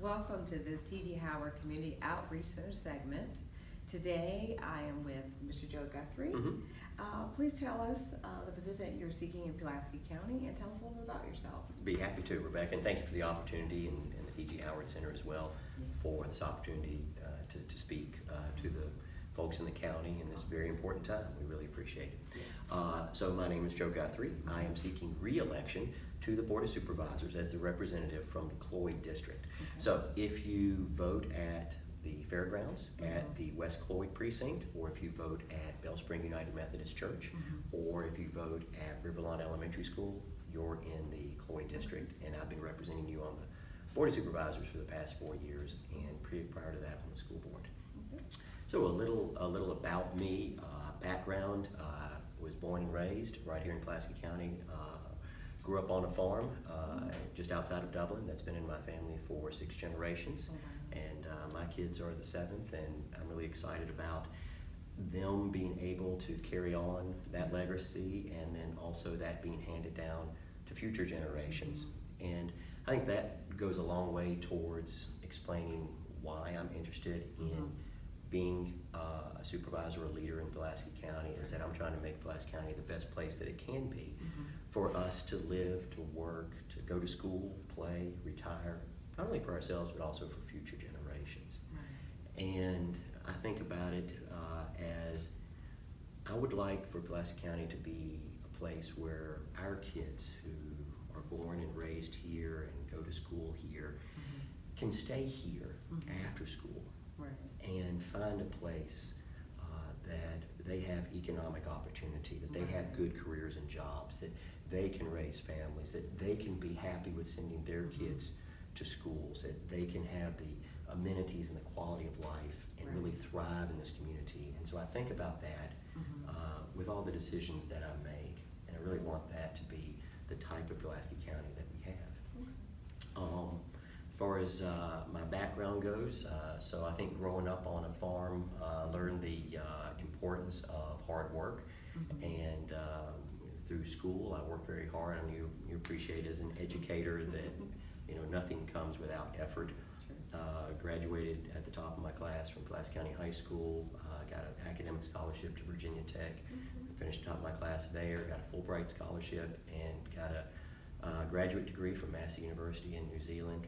Welcome to this T.G. Howard Community Outreach Center segment. Today I am with Mr. Joe Guthrie. Please tell us the position that you're seeking in Pulaski County and tell us a little bit about yourself. Be happy to, Rebecca, and thank you for the opportunity and the T.G. Howard Center as well for this opportunity to speak to the folks in the county in this very important time. We really appreciate it. So my name is Joe Guthrie. I am seeking re-election to the Board of Supervisors as the representative from the Cloyd District. So if you vote at the fairgrounds, at the West Cloyd precinct, or if you vote at Bell Spring United Methodist Church, or if you vote at Riverlawn Elementary School, you're in the Cloyd District, and I've been representing you on the Board of Supervisors for the past 4 years, and prior to that on the school board. So a little about me, background. Was born and raised right here in Pulaski County. Grew up on a farm just outside of Dublin. That's been in my family for 6 generations. And my kids are the 7th, and I'm really excited about them being able to carry on that legacy, and then also that being handed down to future generations. And I think that goes a long way towards explaining why I'm interested in being a supervisor or leader in Pulaski County, is that I'm trying to make Pulaski County the best place that it can be for us to live, to work, to go to school, play, retire, not only for ourselves but also for future generations. And I think about it as I would like for Pulaski County to be a place where our kids who are born and raised here and go to school here can stay here after school. And find a place that they have economic opportunity, that they have good careers and jobs, that they can raise families, that they can be happy with sending their kids to schools, that they can have the amenities and the quality of life and really thrive in this community. And so I think about that with all the decisions that I make, and I really want that to be the type of Pulaski County that we have. As far as my background goes, so I think growing up on a farm, learned the importance of hard work, and through school I worked very hard, and you appreciate as an educator that nothing comes without effort. Graduated at the top of my class from Pulaski County High School, got an academic scholarship to Virginia Tech, finished top of my class there, got a Fulbright scholarship, and got a graduate degree from Massey University in New Zealand.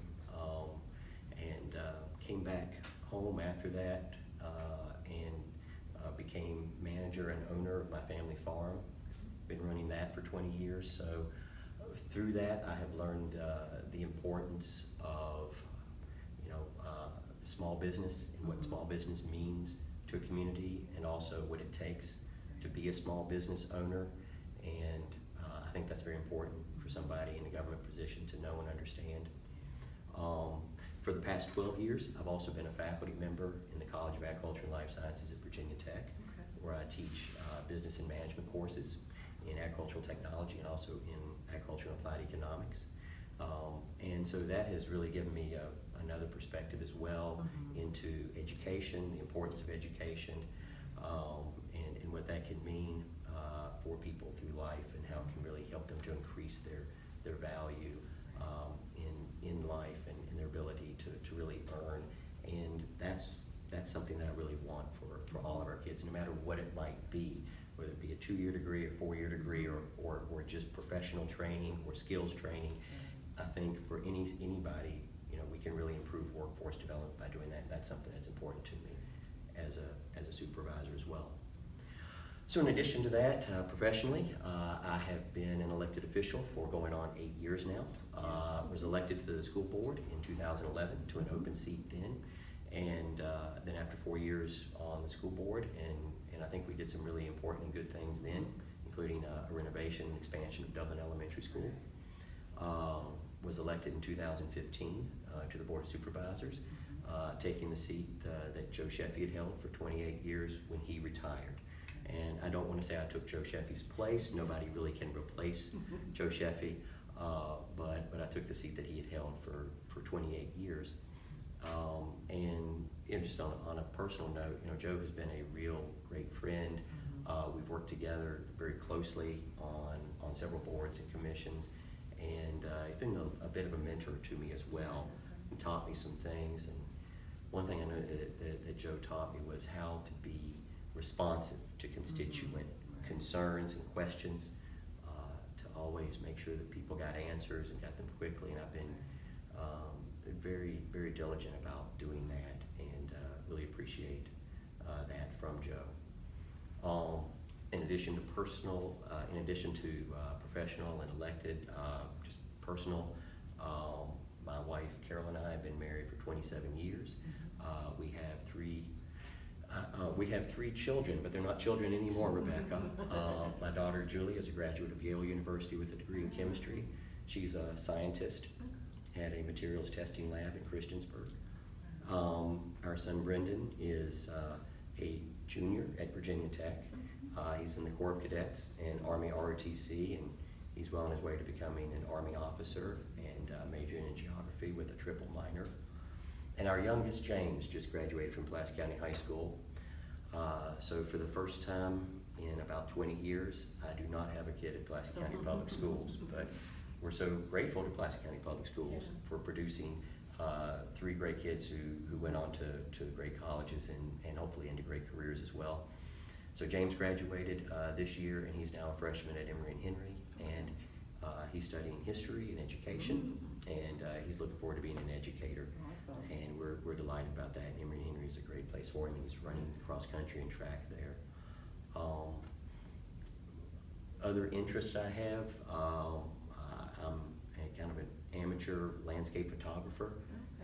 And came back home after that and became manager and owner of my family farm. Been running that for 20 years. So through that, I have learned the importance of small business and what small business means to a community, and also what it takes to be a small business owner. And I think that's very important for somebody in a government position to know and understand. For the past 12 years, I've also been a faculty member in the College of Agriculture and Life Sciences at Virginia Tech, where I teach business and management courses in agricultural technology and also in agriculture and applied economics. And so that has really given me another perspective as well into education, the importance of education, and what that can mean for people through life, and how it can really help them to increase their value in life and in their ability to really earn. And that's something that I really want for all of our kids, no matter what it might be, whether it be a 2-year degree, a 4-year degree, or just professional training or skills training. I think for anybody, we can really improve workforce development by doing that. And that's something that's important to me as a supervisor as well. So in addition to that, professionally, I have been an elected official for going on 8 years now. Was elected to the school board in 2011 to an open seat then, and then after 4 years on the school board, and I think we did some really important and good things then, including a renovation and expansion of Dublin Elementary School. Was elected in 2015 to the Board of Supervisors, taking the seat that Joe Sheffy had held for 28 years when he retired. And I don't want to say I took Joe Sheffy's place. Nobody really can replace Joe Sheffy, but I took the seat that he had held for 28 years. And just on a personal note, Joe has been a real great friend. We've worked together very closely on several boards and commissions, and he's been a bit of a mentor to me as well. and taught me some things. And one thing I know that Joe taught me was how to be responsive to constituent concerns and questions, to always make sure that people got answers and got them quickly. And I've been very, very diligent about doing that, and really appreciate that from Joe. In addition to professional and elected, just personal, my wife Carol and I have been married for 27 years. We have three children, but they're not children anymore, Rebecca. My daughter Julie is a graduate of Yale University with a degree in chemistry. She's a scientist, had a materials testing lab in Christiansburg. Our son Brendan is a junior at Virginia Tech. He's in the Corps of Cadets and Army ROTC, and he's well on his way to becoming an Army officer and majoring in geography with a triple minor. And our youngest, James, just graduated from Pulaski County High School. So for the first time in about 20 years, I do not have a kid at Pulaski County Public Schools, but we're so grateful to Pulaski County Public Schools for producing three great kids who went on to great colleges and hopefully into great careers as well. So James graduated this year, and he's now a freshman at Emory and Henry, and he's studying history and education, and he's looking forward to being an educator. Awesome. And we're delighted about that. Emory and Henry is a great place for him. He's running cross country and track there. Other interests I have, I'm kind of an amateur landscape photographer,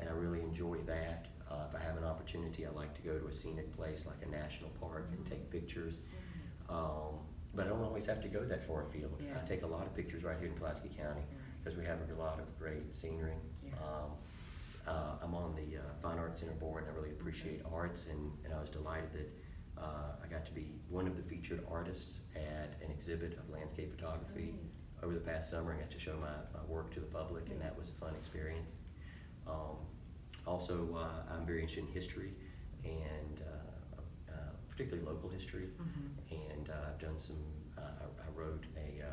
and I really enjoy that. If I have an opportunity, I like to go to a scenic place like a national park and take pictures. But I don't always have to go that far afield. Yeah. I take a lot of pictures right here in Pulaski County because we have a lot of great scenery. Yeah. I'm on the Fine Arts Center board, and I really appreciate arts, and I was delighted that I got to be one of the featured artists at an exhibit of landscape photography over the past summer. I got to show my work to the public, and that was a fun experience. Also, I'm very interested in history, and particularly local history, and I've done some, I wrote a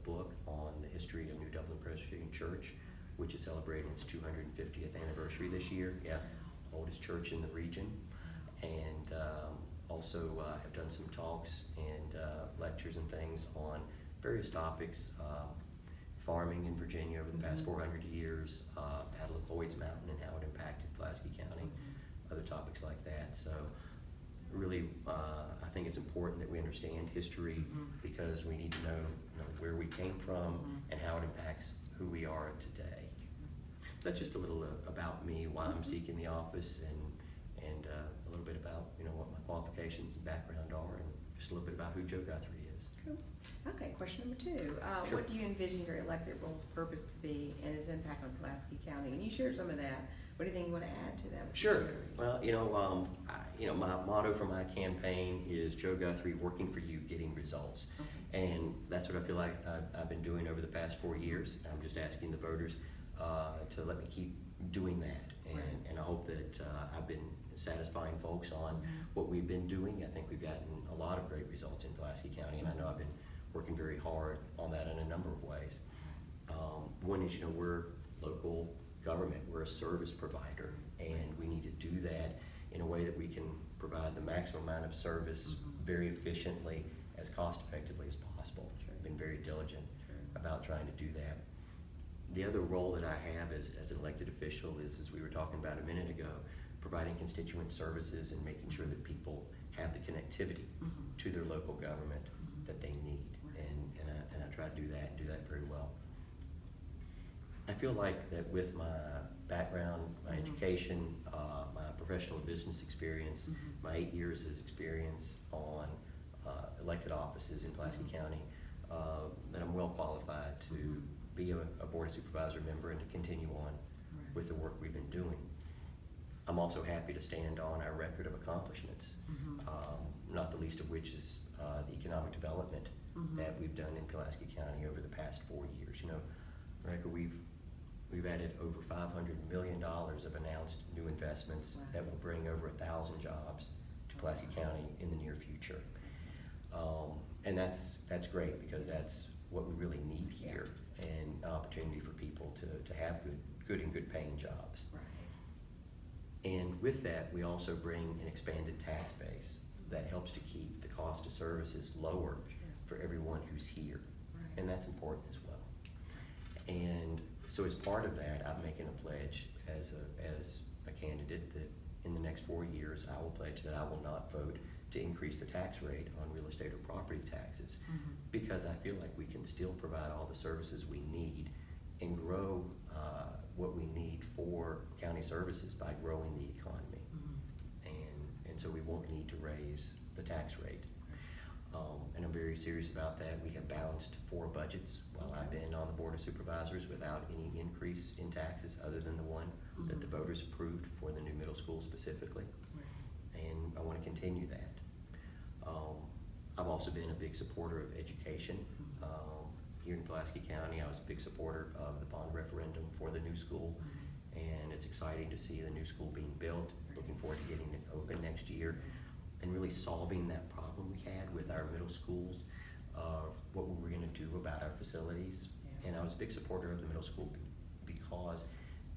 book on the history of New Dublin Presbyterian Church, which is celebrating its 250th anniversary this year. Yeah, oldest church in the region. And also have done some talks and lectures and things on various topics, farming in Virginia over the past 400 years, Battle of Lloyd's Mountain and how it impacted Pulaski County, other topics like that. So really, I think it's important that we understand history because we need to know, where we came from and how it impacts who we are today. That's just a little about me, why I'm seeking the office, and a little bit about what my qualifications and background are, and just a little bit about who Joe Guthrie is. Cool. Okay, question number 2. Sure. What do you envision your elected role's purpose to be and its impact on Pulaski County? And you shared some of that. What do you think you want to add to that? Sure. Well, my motto for my campaign is Joe Guthrie, working for you, getting results. And that's what I feel like I've been doing over the past 4 years. I'm just asking the voters to let me keep doing that. And I hope that I've been satisfying folks on what we've been doing. I think we've gotten a lot of great results in Pulaski County, and I know I've been working very hard on that in a number of ways. One is, we're local government, we're a service provider, and we need to do that in a way that we can provide the maximum amount of service very efficiently, as cost effectively as possible. I've been very diligent about trying to do that. The other role that I have as an elected official is, as we were talking about a minute ago, providing constituent services and making sure that people have the connectivity to their local government that they need. And I try to do that and do that very well. I feel like that with my background, my education, my professional business experience, my 8 years' experience on elected offices in Pulaski County, that I'm well qualified to be a Board of Supervisor member and to continue on with the work we've been doing. I'm also happy to stand on our record of accomplishments, not the least of which is the economic development that we've done in Pulaski County over the past 4 years. Rebecca, we've added over $500 million of announced new investments that will bring over 1,000 jobs to Pulaski County in the near future. And that's great, because that's what we really need here, and an opportunity for people to have good and good paying jobs. Right. And with that, we also bring an expanded tax base that helps to keep the cost of services lower for everyone who's here. Right. And that's important as well. And so as part of that, I'm making a pledge as a candidate that in the next 4 years, I will pledge that I will not vote to increase the tax rate on real estate or property taxes, because I feel like we can still provide all the services we need and grow what we need for county services by growing the economy. And so we won't need to raise the tax rate. And I'm very serious about that. We have balanced 4 budgets while I've been on the Board of Supervisors without any increase in taxes other than the one that the voters approved for the new middle school specifically. And I want to continue that. I've also been a big supporter of education. Here in Pulaski County, I was a big supporter of the bond referendum for the new school, and it's exciting to see the new school being built. Looking forward to getting it open next year and really solving that problem we had with our middle schools of what we were going to do about our facilities. And I was a big supporter of the middle school because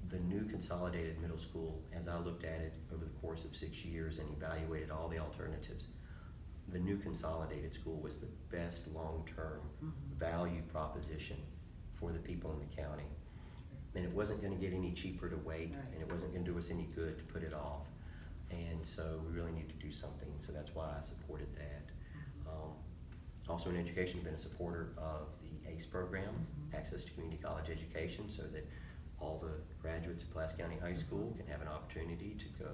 the new consolidated middle school, as I looked at it over the course of 6 years and evaluated all the alternatives, the new consolidated school was the best long-term value proposition for the people in the county. And it wasn't going to get any cheaper to wait, and it wasn't going to do us any good to put it off. And so we really need to do something, so that's why I supported that. Also in education, I've been a supporter of the ACE program, Access to Community College Education, so that all the graduates of Pulaski County High School can have an opportunity to go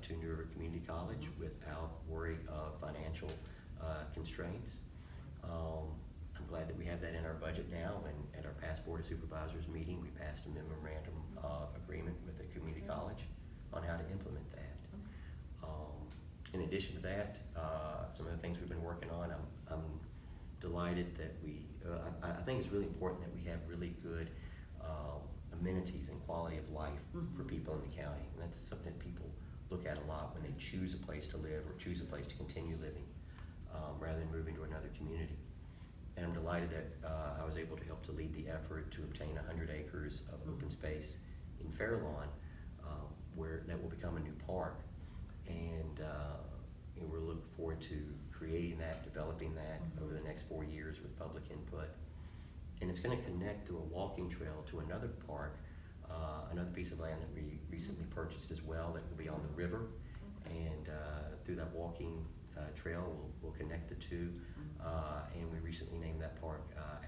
to New River Community College without worry of financial constraints. I'm glad that we have that in our budget now, and at our past Board of Supervisors meeting, we passed a memorandum of agreement with the community college on how to implement that. In addition to that, some of the things we've been working on, I'm delighted that I think it's really important that we have really good amenities and quality of life for people in the county. And that's something people look at a lot when they choose a place to live or choose a place to continue living rather than moving to another community. And I'm delighted that I was able to help to lead the effort to obtain 100 acres of open space in Fairlawn, where that will become a new park. And we're looking forward to creating that, developing that over the next 4 years with public input. And it's going to connect through a walking trail to another park, another piece of land that we recently purchased as well that will be on the river. And through that walking trail, we'll connect the two. And we recently named that park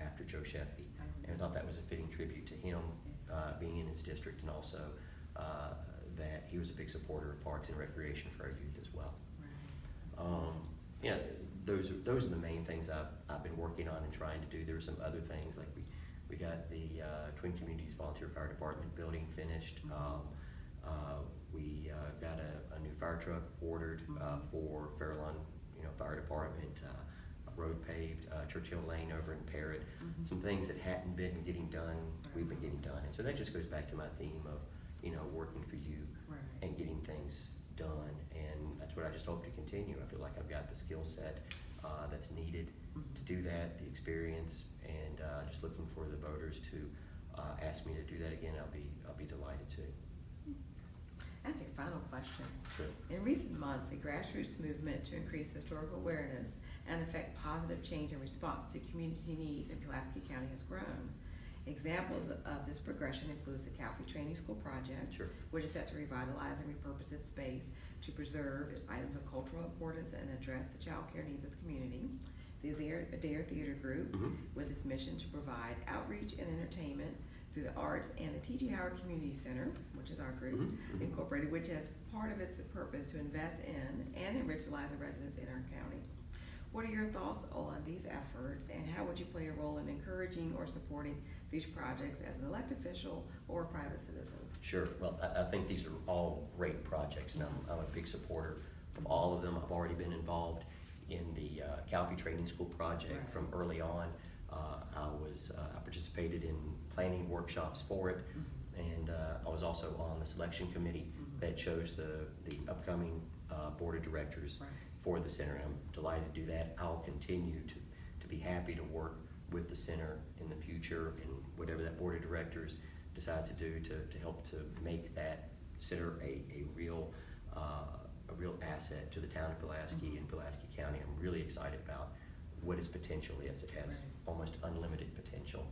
after Joe Sheffy. And I thought that was a fitting tribute to him being in his district, and also that he was a big supporter of parks and recreation for our youth as well. Those are the main things I've been working on and trying to do. There are some other things, like we got the Twin Communities Volunteer Fire Department building finished. We got a new fire truck ordered for Fairlawn Fire Department. Road paved, Churchill Lane over in Parrott. Some things that hadn't been getting done, we've been getting done. And so that just goes back to my theme of working for you and getting things done. And that's what I just hope to continue. I feel like I've got the skill set that's needed to do that, the experience, and just looking for the voters to ask me to do that again. I'll be delighted to. Okay, final question. Sure. In recent months, a grassroots movement to increase historical awareness and effect positive change in response to community needs in Pulaski County has grown. Examples of this progression includes the Calfee Training School Project, which is set to revitalize and repurpose its space to preserve items of cultural importance and address the child care needs of the community. The Adair Theater Group, with its mission to provide outreach and entertainment through the arts, and the T.G. Howard Community Center, which is our group, incorporated, which has part of its purpose to invest in and enrich the lives of residents in our county. What are your thoughts on these efforts, and how would you play a role in encouraging or supporting these projects as an elected official or a private citizen? Sure. Well, I think these are all great projects, and I'm a big supporter of all of them. I've already been involved in the Calfee Training School Project from early on. I participated in planning workshops for it, and I was also on the selection committee that chose the upcoming board of directors for the center. And I'm delighted to do that. I'll continue to be happy to work with the center in the future, and whatever that board of directors decides to do to help to make that consider a real asset to the town of Pulaski and Pulaski County. I'm really excited about what its potential is. It has almost unlimited potential.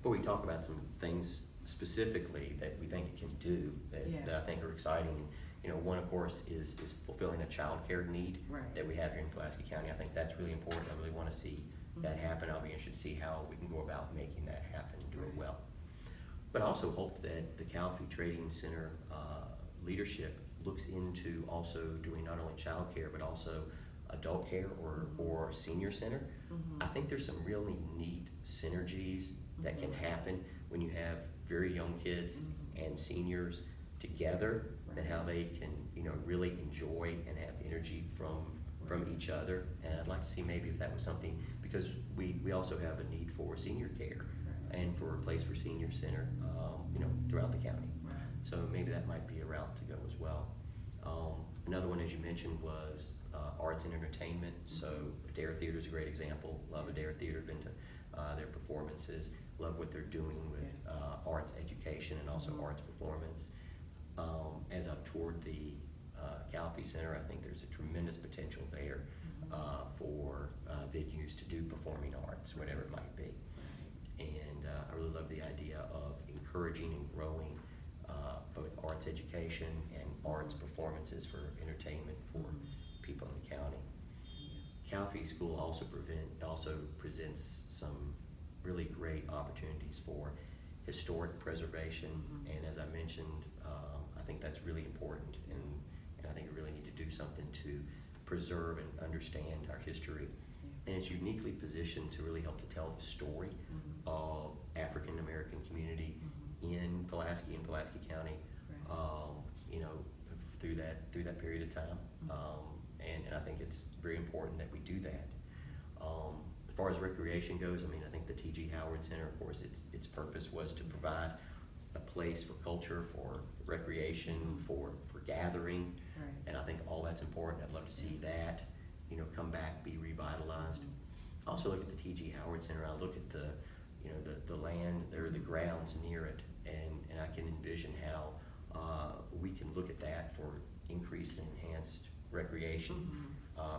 But we talk about some things specifically that we think it can do that I think are exciting. You know, one of course is fulfilling a child care need that we have here in Pulaski County. I think that's really important. I really want to see that happen. I'll be interested to see how we can go about making that happen and do it well. But I also hope that the CalFee Trading Center leadership looks into also doing not only child care but also adult care or senior center. I think there's some really neat synergies that can happen when you have very young kids and seniors together, and how they can, you know, really enjoy and have energy from each other. And I'd like to see maybe if that was something, because we also have a need for senior care and for a place for senior center, you know, throughout the county. So maybe that might be a route to go as well. Another one, as you mentioned, was arts and entertainment. So Adair Theater is a great example. Love Adair Theater, been to their performances. Love what they're doing with arts education and also arts performance. As I've toured the CalFee Center, I think there's a tremendous potential there for venues to do performing arts, whatever it might be. And I really love the idea of encouraging and growing both arts education and arts performances for entertainment for people in the county. CalFee School also presents some really great opportunities for historic preservation, and as I mentioned, I think that's really important, and I think we really need to do something to preserve and understand our history. And it's uniquely positioned to really help to tell the story of African American community in Pulaski and Pulaski County, you know, through that period of time. And I think it's very important that we do that. As far as recreation goes, I mean, I think the T.G. Howard Center, of course, its purpose was to provide a place for culture, for recreation, for gathering, and I think all that's important. I'd love to see that, you know, come back, be revitalized. I also look at the T.G. Howard Center. I look at the land, the grounds near it, and I can envision how we can look at that for increased and enhanced recreation,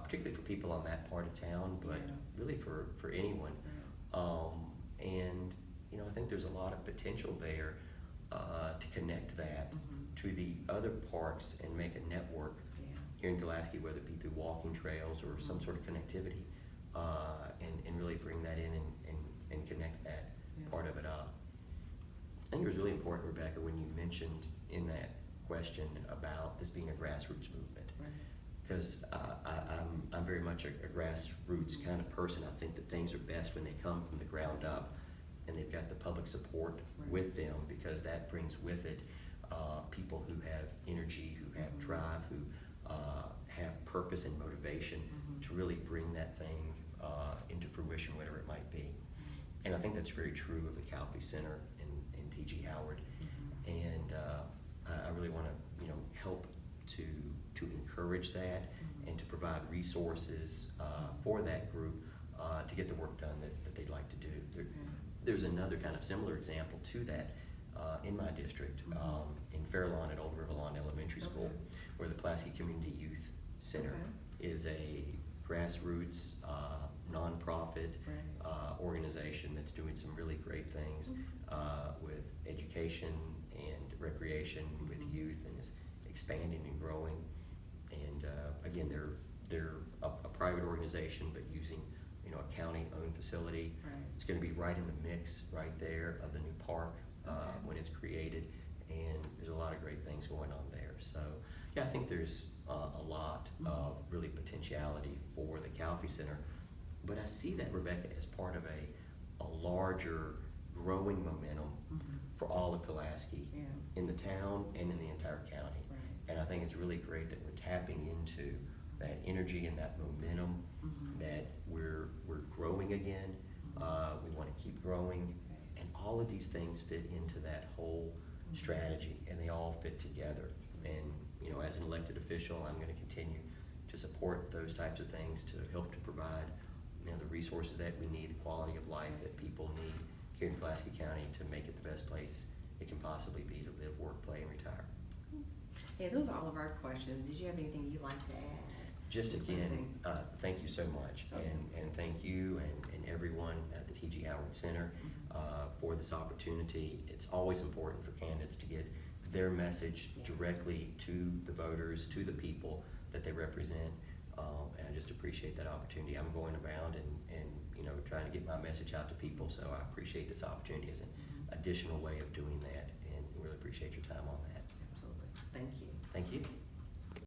particularly for people on that part of town, but really for anyone. And you know, I think there's a lot of potential there to connect that to the other parks and make a network here in Pulaski, whether it be through walking trails or some sort of connectivity, and really bring that in and connect that part of it up. I think it was really important, Rebecca, when you mentioned in that question about this being a grassroots movement, because I'm very much a grassroots kind of person. I think that things are best when they come from the ground up and they've got the public support with them, because that brings with it people who have energy, who have drive, who have purpose and motivation to really bring that thing into fruition, whatever it might be. And I think that's very true of the CalFee Center and T.G. Howard. And I really want to, you know, help to encourage that and to provide resources for that group to get the work done that they'd like to do. There's another kind of similar example to that in my district, in Fairlawn at Old River Lawn Elementary School, where the Pulaski Community Youth Center is a grassroots nonprofit organization that's doing some really great things with education and recreation with youth, and is expanding and growing. And again, they're a private organization, but using, you know, a county-owned facility. It's going to be right in the mix, right there, of the new park when it's created, and there's a lot of great things going on there. So yeah, I think there's a lot of really potentiality for the CalFee Center, but I see that, Rebecca, as part of a larger growing momentum for all of Pulaski in the town and in the entire county. And I think it's really great that we're tapping into that energy and that momentum, that we're growing again. We want to keep growing, and all of these things fit into that whole strategy, and they all fit together. And you know, as an elected official, I'm going to continue to support those types of things to help to provide, you know, the resources that we need, the quality of life that people need here in Pulaski County to make it the best place it can possibly be to live, work, play, and retire. Hey, those are all of our questions. Did you have anything you'd like to add? Just again, Closing. thank you so much, Okay. and thank you and everyone at the T.G. Howard Center for this opportunity. It's always important for candidates to get their message Yeah. directly to the voters, to the people that they represent, and I just appreciate that opportunity. I'm going around and trying to get my message out to people, so I appreciate this opportunity as an additional way of doing that, and really appreciate your time on that. Absolutely. Thank you. Thank you.